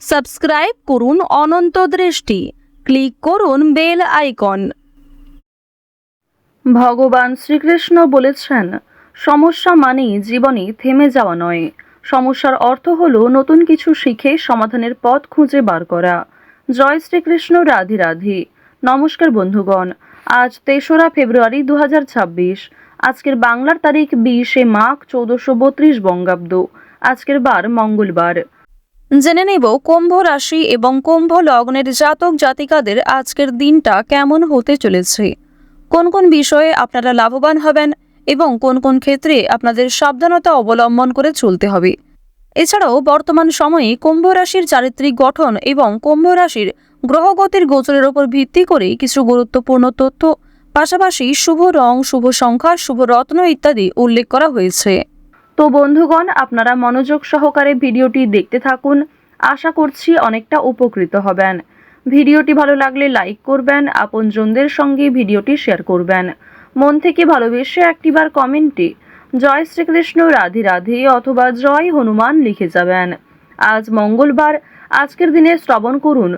Subscribe করুন অনন্ত দৃষ্টি, click করুন বেল আইকন। ভগবান শ্রীকৃষ্ণ বলেছেন, সমস্যা মানেই জীবনে থেমে যাওয়া নয়, সমস্যার অর্থ হলো নতুন কিছু শিখে সমাধানের পথ খুঁজে বার করা। জয় শ্রীকৃষ্ণ, রাধে রাধে। নমস্কার বন্ধুগণ, আজ ৩রা ফেব্রুয়ারি ২০২৬। আজকের বাংলার তারিখ ২০শে মাঘ ১৪৩২ বঙ্গাব্দ। আজকের বার মঙ্গলবার। জেনে নেব কুম্ভ রাশি এবং কুম্ভ লগ্নের জাতক জাতিকাদের আজকের দিনটা কেমন হতে চলেছে, কোন কোন বিষয়ে আপনারা লাভবান হবেন এবং কোন কোন ক্ষেত্রে আপনাদের সাবধানতা অবলম্বন করে চলতে হবে। এছাড়াও বর্তমান সময়ে কুম্ভ রাশির চারিত্রিক গঠন এবং কুম্ভ রাশির গ্রহগতির গোচরের উপর ভিত্তি করে কিছু গুরুত্বপূর্ণ তথ্য, পাশাপাশি শুভ রং, শুভ সংখ্যা, শুভ রত্ন ইত্যাদি উল্লেখ করা হয়েছে। তো বন্ধুগণ, আপনারা মনোযোগ সহকারে ভিডিওটি দেখতে থাকুন। আশা করছি অনেকটা উপকৃত হবেন। ভিডিওটি ভালো লাগলে লাইক করবেন, আপনজনদের সঙ্গে ভিডিওটি শেয়ার করবেন। মন থেকে ভালোবেসে একটিবার কমেন্টে জয় শ্রীকৃষ্ণ, রাধে রাধে অথবা জয় হনুমান লিখে যাবেন। আজ মঙ্গলবার। আজকের দিনে শ্রবণ করুন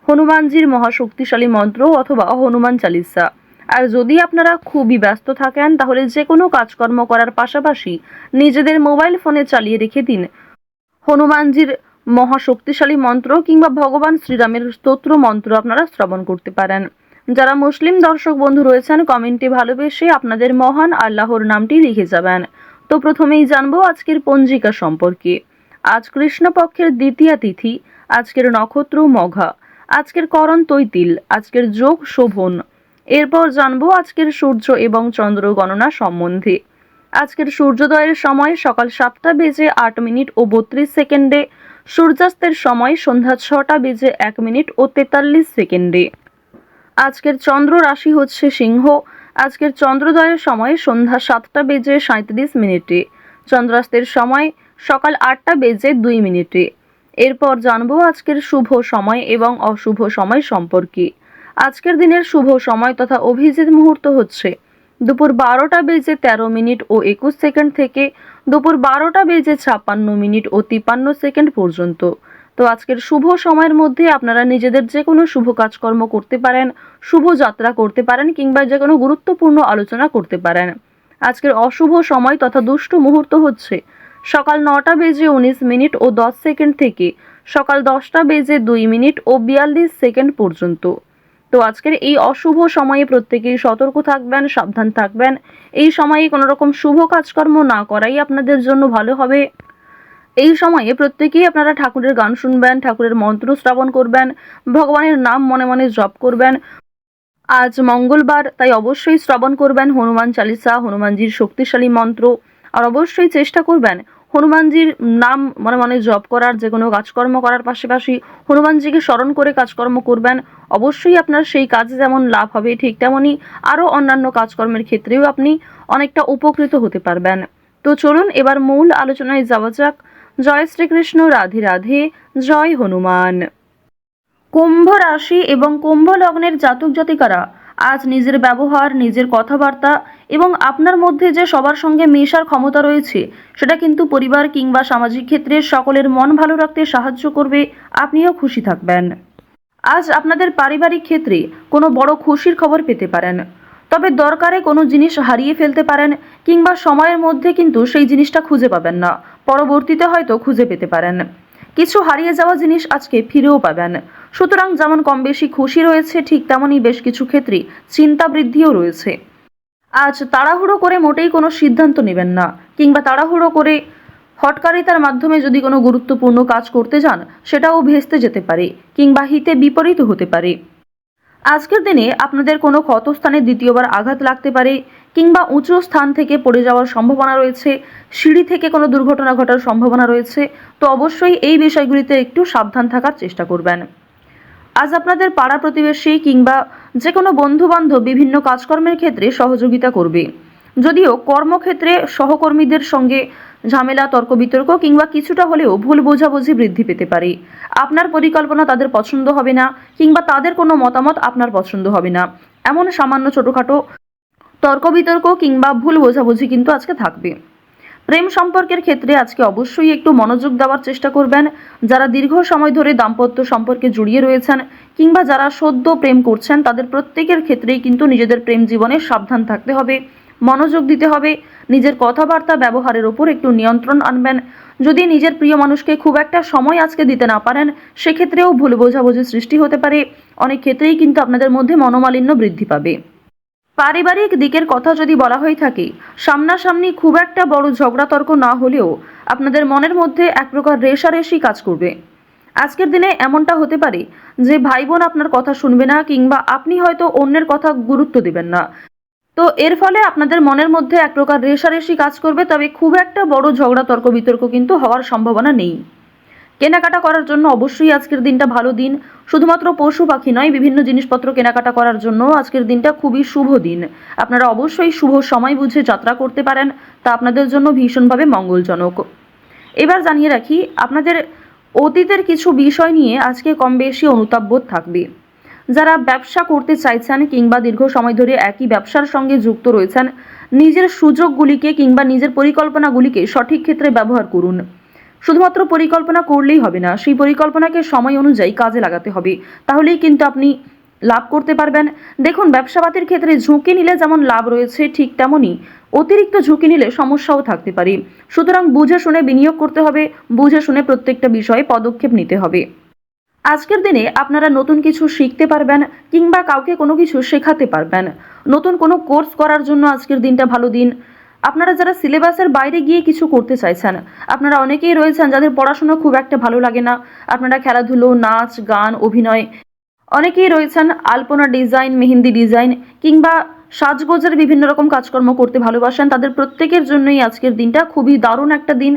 হনুমানজির মহাশক্তিশালী মন্ত্র অথবা হনুমান চালিসা। আর যদি আপনারা খুবই ব্যস্ত থাকেন তাহলে যে কোনো কাজকর্ম করার পাশাপাশি নিজেদের মোবাইল ফোনে চালিয়ে রেখে দিন হনুমানজির মহাশক্তিশালী মন্ত্র কিংবা ভগবান শ্রীরামের স্তোত্র মন্ত্র আপনারা শ্রবণ করতে পারেন। যারা মুসলিম দর্শক বন্ধু রয়েছেন, কমেন্টে ভালোবেসে আপনাদের মহান আল্লাহর নামটি লিখে যাবেন। তো প্রথমেই জানবো আজকের পঞ্জিকা সম্পর্কে। আজ কৃষ্ণপক্ষের দ্বিতীয়া তিথি, আজকের নক্ষত্র মঘা, আজকের করণ তৈতিল, আজকের যোগ শোভন। এরপর জানবো আজকের সূর্য এবং চন্দ্র গণনা সম্বন্ধে। আজকের সূর্যোদয়ের সময় সকাল 7টা বেজে 8 মিনিট ও 32 সেকেন্ডে, সূর্যাস্তের সময় সন্ধ্যা 6টা বেজে 1 মিনিট ও 43 সেকেন্ডে। আজকের চন্দ্র রাশি হচ্ছে সিংহ। আজকের চন্দ্রোদয়ের সময় সন্ধ্যা 7টা বেজে 37 মিনিটে, চন্দ্রাস্তের সময় সকাল 8টা বেজে 2 মিনিটে। এরপর জানবো আজকের শুভ সময় এবং অশুভ সময় সম্পর্কে। আজকের দিনের শুভ সময় তথা অভিজিৎ মুহূর্ত হচ্ছে দুপুর 12টা বেজে 13 মিনিট ও 21 সেকেন্ড থেকে দুপুর 12টা বেজে 56 মিনিট ও 53 সেকেন্ড পর্যন্ত। তো আজকের শুভ সময়ের মধ্যে আপনারা নিজেদের যে কোনো শুভ কাজকর্ম করতে পারেন, শুভ যাত্রা করতে পারেন কিংবা যে কোনো গুরুত্বপূর্ণ আলোচনা করতে পারেন। আজকের অশুভ সময় তথা দুষ্ট মুহূর্ত হচ্ছে সকাল 9টা বেজে 19 মিনিট ও 10 সেকেন্ড থেকে সকাল 10টা বেজে 2 মিনিট ও 42 সেকেন্ড পর্যন্ত। তো আজকের এই অশুভ সময়ে প্রত্যেকেই সতর্ক থাকবেন, সাবধান থাকবেন। এই সময়ে কোনো রকম শুভ কাজকর্ম না করাই আপনাদের জন্য ভালো হবে। এই সময়ে প্রত্যেকেই আপনারা ঠাকুরের গান শুনবেন, ঠাকুরের মন্ত্র শ্রবণ করবেন, ভগবানের নাম মনে মনে জপ করবেন। আজ মঙ্গলবার, তাই অবশ্যই শ্রবণ করবেন হনুমান চালিসা, হনুমানজির শক্তিশালী মন্ত্র। আর অবশ্যই চেষ্টা করবেন হনুমানজির নাম মনে মনে জপ করার, যে কোনো কাজকর্ম করার পাশাপাশি হনুমানজিকে স্মরণ করে কাজকর্ম করবেন। অবশ্যই আপনার সেই কাজে যেমন লাভ হবে, ঠিক তেমনই আরও অন্যান্য কাজকর্মের ক্ষেত্রেও আপনি অনেকটা উপকৃত হতে পারবেন। তো চলুন এবার মূল আলোচনায় যাওয়া যাক। জয় শ্রীকৃষ্ণ, রাধে রাধে, জয় হনুমান। কুম্ভ রাশি এবং কুম্ভ লগ্নের জাতক জাতিকারা আজ নিজের ব্যবহার, নিজের কথাবার্তা এবং আপনার মধ্যে যে সবার সঙ্গে মেশার ক্ষমতা রয়েছে সেটা কিন্তু পরিবার কিংবা সামাজিক ক্ষেত্রে সকলের মন ভালো রাখতে সাহায্য করবে। আপনিও খুশি থাকবেন। আজ আপনাদের পারিবারিক ক্ষেত্রে কোনো বড় খুশির খবর পেতে পারেন, তবে দরকারে কোনো জিনিস হারিয়ে ফেলতে পারেন কিংবা সময়ের মধ্যে কিন্তু সেই জিনিসটা খুঁজে পাবেন না, পরবর্তীতে হয়তো খুঁজে পেতে পারেন। কিছু হারিয়ে যাওয়া জিনিস আজকে ফিরেও পাবেন। সুতরাং যেমন কম বেশি খুশি রয়েছে, ঠিক তেমনই বেশ কিছু ক্ষেত্রে চিন্তা বৃদ্ধিও রয়েছে। আজ তাড়াহুড়ো করে মোটেই কোনো সিদ্ধান্ত নেবেন না, কিংবা তাড়াহুড়ো করে হঠকারিতার মাধ্যমে যদি কোনো গুরুত্বপূর্ণ কাজ করতে যান সেটাও ভেস্তে যেতে পারে কিংবা হিতে বিপরীত হতে পারে। আজকের দিনে আপনাদের কোনো ক্ষতস্থানে দ্বিতীয়বার আঘাত লাগতে পারে কিংবা উঁচু স্থান থেকে পড়ে যাওয়ার সম্ভাবনা রয়েছে, সিঁড়ি থেকে কোনো দুর্ঘটনা ঘটার সম্ভাবনা রয়েছে। তো অবশ্যই এই বিষয়গুলিতে একটু সাবধান থাকার চেষ্টা করবেন। আজ আপনাদের পাড়া প্রতিবেশী কিংবা যে কোনো বন্ধুবান্ধব বিভিন্ন কাজকর্মের ক্ষেত্রে সহযোগিতা করবে। যদিও কর্মক্ষেত্রে সহকর্মীদের সঙ্গে ঝামেলা, তর্ক বিতর্ক কিংবা কিছুটা হলেও ভুল বোঝাবুঝি বৃদ্ধি পেতে পারে। আপনার পরিকল্পনা তাদের পছন্দ হবে না কিংবা তাদের কোনো মতামত আপনার পছন্দ হবে না, এমন সামান্য ছোটোখাটো তর্ক বিতর্ক কিংবা ভুল বোঝাবুঝি কিন্তু আজকে থাকবে। প্রেম সম্পর্কের ক্ষেত্রে আজকে অবশ্যই একটু মনোযোগ দেওয়ার চেষ্টা করবেন। যারা দীর্ঘ সময় ধরে দাম্পত্য সম্পর্কে জড়িয়ে রয়েছেন কিংবা যারা সদ্য প্রেম করছেন তাদের প্রত্যেকের ক্ষেত্রেই কিন্তু নিজেদের প্রেম জীবনে সাবধান থাকতে হবে, মনোযোগ দিতে হবে, নিজের কথাবার্তা ব্যবহারের ওপর একটু নিয়ন্ত্রণ আনবেন। যদি নিজের প্রিয় মানুষকে খুব একটা সময় আজকে দিতে না পারেন সেক্ষেত্রেও ভুল বোঝাবুঝি সৃষ্টি হতে পারে। অনেক ক্ষেত্রেই কিন্তু আপনাদের মধ্যে মনোমালিন্য বৃদ্ধি পাবে। পারিবারিক দিকের কথা যদি বলা হয়ে থাকে, সামনাসামনি খুব একটা বড় ঝগড়া তর্ক না হলেও আপনাদের মনের মধ্যে এক প্রকার রেষারেষি কাজ করবে। আজকের দিনে এমনটা হতে পারে যে ভাই বোন আপনার কথা শুনবে না কিংবা আপনি হয়তো অন্যের কথা গুরুত্ব দিবেন না। তো এর ফলে আপনাদের মনের মধ্যে এক প্রকার রেষারেষি কাজ করবে, তবে খুব একটা বড় ঝগড়া তর্ক বিতর্ক কিন্তু হওয়ার সম্ভাবনা নেই। কেনাকাটা করার জন্য অবশ্যই আজকের দিনটা ভালো দিন। শুধুমাত্র পশু পাখি নয়, বিভিন্ন জিনিসপত্র কেনাকাটা করার জন্য আজকের দিনটা খুবই শুভ দিন। আপনারা অবশ্যই শুভ সময় বুঝে যাত্রা করতে পারেন, তা আপনাদের জন্য ভীষণভাবে মঙ্গলজনক। এবার জানিয়ে রাখি, আপনাদের অতীতের কিছু বিষয় নিয়ে আজকে কম বেশি অনুতাপবোধ থাকবে। যারা ব্যবসা করতে চাইছেন কিংবা দীর্ঘ সময় ধরে একই ব্যবসার সঙ্গে যুক্ত রয়েছেন, নিজের সুযোগগুলিকে কিংবা নিজের পরিকল্পনাগুলিকে সঠিক ক্ষেত্রে ব্যবহার করুন। শুধুমাত্র পরিকল্পনা করলেই হবে না, সেই পরিকল্পনাকে সময় অনুযায়ী কাজে লাগাতে হবে, তাহলেই কিন্তু আপনি লাভ করতে পারবেন। দেখুন, ব্যবসাপাতির ক্ষেত্রে ঝুঁকি নিলে যেমন লাভ রয়েছে, ঠিক তেমনই অতিরিক্ত ঝুঁকি নিলে সমস্যাও থাকতে পারে। সুতরাং বুঝে শুনে বিনিয়োগ করতে হবে, বুঝে শুনে প্রত্যেকটা বিষয়ে পদক্ষেপ নিতে হবে। আজকের দিনে আপনারা নতুন কিছু শিখতে পারবেন কিংবা কাউকে কোনো কিছু শেখাতে পারবেন। নতুন কোনো কোর্স করার জন্য আজকের দিনটা ভালো দিন। আপনারা যারা সিলেবাসের বাইরে গিয়ে কিছু করতে চাইছেন, আপনারা অনেকেই রয়েছেন যাদের পড়াশোনা খুব একটা ভালো লাগে না, আপনারা খেলাধুলো, নাচ, গান, অভিনয়, অনেকেই রয়েছেন আলপনা ডিজাইন, মেহেন্দি ডিজাইন কিংবা সাজগোজের বিভিন্ন রকম কাজকর্ম করতে ভালোবাসেন, তাদের প্রত্যেকের জন্যই আজকের দিনটা খুবই দারুণ একটা দিন।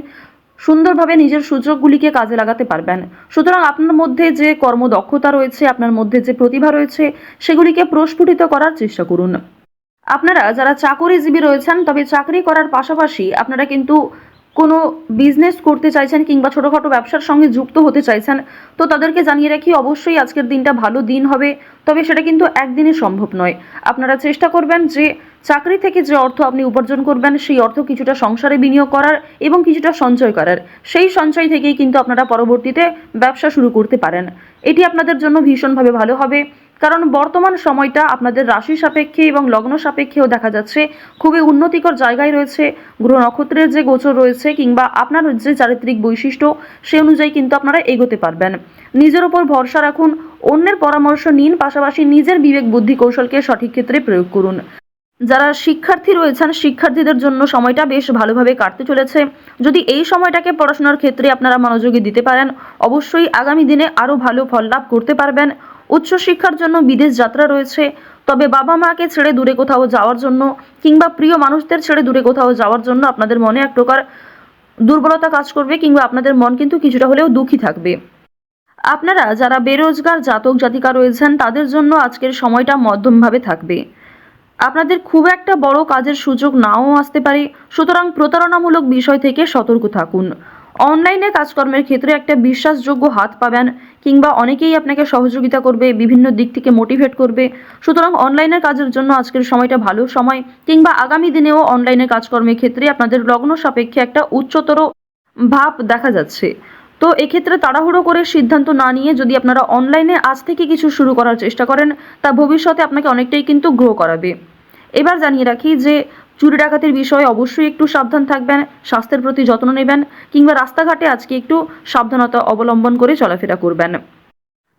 সুন্দরভাবে নিজের সুযোগগুলিকে কাজে লাগাতে পারবেন। সুতরাং আপনার মধ্যে যে কর্মদক্ষতা রয়েছে, আপনার মধ্যে যে প্রতিভা রয়েছে, সেগুলিকে প্রস্ফুটিত করার চেষ্টা করুন। আপনারা যারা চাকরিজীবী রয়েছেন, তবে চাকরি করার পাশাপাশি আপনারা কিন্তু কোনো বিজনেস করতে চাইছেন কিংবা ছোটোখাটো ব্যবসার সঙ্গে যুক্ত হতে চাইছেন, তো তাদেরকে জানিয়ে রাখি অবশ্যই আজকের দিনটা ভালো দিন হবে, তবে সেটা কিন্তু একদিনে সম্ভব নয়। আপনারা চেষ্টা করবেন যে চাকরি থেকে যে অর্থ আপনি উপার্জন করবেন সেই অর্থ কিছুটা সংসারে বিনিয়োগ করার এবং কিছুটা সঞ্চয় করার। সেই সঞ্চয় থেকেই কিন্তু আপনারা পরবর্তীতে ব্যবসা শুরু করতে পারেন। এটি আপনাদের জন্য ভীষণভাবে ভালো হবে, কারণ বর্তমান সময়টা আপনাদের রাশি সাপেক্ষে এবং লগ্ন সাপেক্ষেও দেখা যাচ্ছে খুবই উন্নতিকর জায়গায় রয়েছে। গ্রহ নক্ষত্রের যে গোচর রয়েছে কিংবা আপনার যে চারিত্রিক বৈশিষ্ট্য, সে অনুযায়ী কিন্তু আপনারা এগোতে পারবেন। নিজের ওপর ভরসা রাখুন, অন্যের পরামর্শ নিন, পাশাপাশি নিজের বিবেক বুদ্ধি কৌশলকে সঠিক ক্ষেত্রে প্রয়োগ করুন। যারা শিক্ষার্থী রয়েছেন, শিক্ষার্থীদের জন্য সময়টা বেশ ভালোভাবে কাটতে চলেছে। যদি এই সময়টাকে পড়াশোনার ক্ষেত্রে আপনারা মনোযোগী দিতে পারেন, অবশ্যই আগামী দিনে আরও ভালো ফল লাভ করতে পারবেন। উচ্চশিক্ষার জন্য বিদেশ যাত্রা রয়েছে, তবে বাবা মাকে ছেড়ে দূরে কোথাও যাওয়ার জন্য কিংবা প্রিয় মানুষদের ছেড়ে দূরে কোথাও যাওয়ার জন্য আপনাদের মনে এক প্রকার দুর্বলতা কাজ করবে কিংবা আপনাদের মন কিন্তু কিছুটা হলেও দুঃখী থাকবে। আপনারা যারা বেরোজগার জাতক জাতিকা রয়েছেন, তাদের জন্য আজকের সময়টা মধ্যমভাবে থাকবে। আপনাদের খুব একটা বড় কাজের সুযোগ নাও আসতে পারে, সুতরাং প্রতারণামূলক বিষয় থেকে সতর্ক থাকুন। অনলাইনে কাজকর্মের ক্ষেত্রে একটা বিশ্বাসযোগ্য হাত পাবেন কিংবা অনেকেই আপনাকে সহযোগিতা করবে, বিভিন্ন দিক থেকে মোটিভেট করবে। সুতরাং অনলাইনের কাজের জন্য আজকের সময়টা ভালো সময়, কিংবা আগামী দিনেও অনলাইনে কাজকর্মের ক্ষেত্রে আপনাদের লগ্ন সাপেক্ষে একটা উচ্চতর ভাব দেখা যাচ্ছে। তো এক্ষেত্রে তাড়াহুড়ো করে সিদ্ধান্ত না নিয়ে যদি আপনারা অনলাইনে আজ থেকে কিছু শুরু করার চেষ্টা করেন, তা ভবিষ্যতে আপনাকে অনেকটাই কিন্তু গ্রো করাবে। এবার জানিয়ে রাখি যে চুরি ডাকাতির বিষয়ে অবশ্যই একটু সাবধান থাকবেন, স্বাস্থ্যের প্রতি যত্ন নেবেন কিংবা রাস্তাঘাটে আজকে একটু সাবধানতা অবলম্বন করে চলাফেরা করবেন।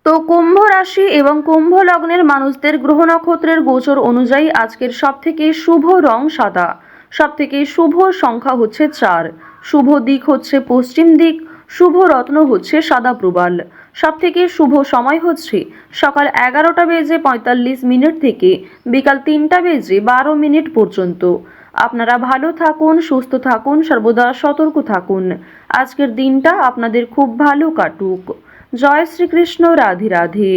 তো কুম্ভ রাশি এবং কুম্ভ লগ্নের মানুষদের গ্রহ নক্ষত্রের গোচর অনুযায়ী আজকের সবথেকে শুভ রং সাদা, সবথেকে শুভ সংখ্যা হচ্ছে 4, শুভ দিক হচ্ছে পশ্চিম দিক, শুভ রত্ন হচ্ছে সাদা প্রবাল, সবথেকে শুভ সময় হচ্ছে সকাল 11:45 থেকে বিকাল 3:12 পর্যন্ত। আপনারা ভালো থাকুন, সুস্থ থাকুন, সর্বদা সতর্ক থাকুন। আজকের দিনটা আপনাদের খুব ভালো কাটুক। জয় শ্রীকৃষ্ণ, রাধে রাধে।